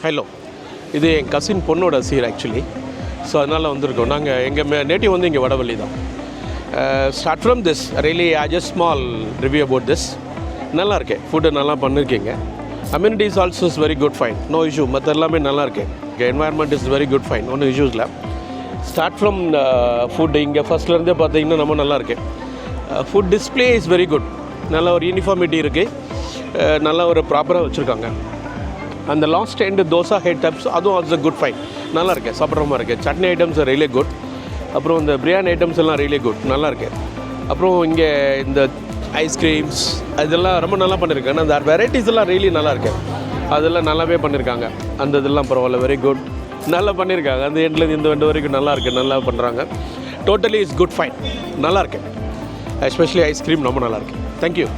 Hello, இது என் cousin பொண்ணோட சீர் ஆக்சுவலி. ஸோ அதனால் வந்திருக்கோம். நாங்கள் எங்கள் நேட்டிவ் வந்து இங்கே வடவள்ளி தான். Start from this really just small review about this. நல்லா இருக்கு, ஃபுட்டு நல்லா பண்ணியிருக்கீங்க. Amenities also is very good, fine, no issue. மற்ற எல்லாமே நல்லா இருக்கு. Environment is very good, fine, ஒன்றும் இஷ்யூஸ் இல்லை. ஸ்டார்ட் ஃப்ரம் ஃபுட் இங்கே ஃபஸ்ட்லேருந்தே பார்த்தீங்கன்னா ரொம்ப நல்லா இருக்கு. Food display is very good. நல்ல ஒரு யூனிஃபார்மிட்டி இருக்குது, நல்ல ஒரு ப்ராப்பராக வச்சுருக்காங்க. அந்த last end dosa head types அதுவும் ஆல்சோ குட், ஃபைன், நல்லா இருக்குது, சாப்பிட்ற மாதிரி இருக்குது. Chutney items really good. அப்புறம் இந்த பிரியாணி ஐட்டம்ஸ் எல்லாம் ரியலி குட், நல்லா இருக்குது. அப்புறம் இங்கே இந்த ஐஸ்கிரீம்ஸ் அதெல்லாம் ரொம்ப நல்லா பண்ணியிருக்காங்க. அந்த வெரைட்டிஸ் எல்லாம் ரியலி நல்லா இருக்குது, அதெல்லாம் நல்லாவே பண்ணியிருக்காங்க. அந்த இதெல்லாம் பரவாயில்ல, வெரி குட், நல்லா பண்ணியிருக்காங்க. அந்த எண்ட்லேருந்து இந்த எண்டு வரைக்கும் நல்லா இருக்குது, நல்லா பண்ணுறாங்க. டோட்டலி இஸ் குட், ஃபைன், நல்லா இருக்குது. எஸ்பெஷலி ஐஸ்கிரீம் ரொம்ப நல்லாயிருக்கு. தேங்க்யூ.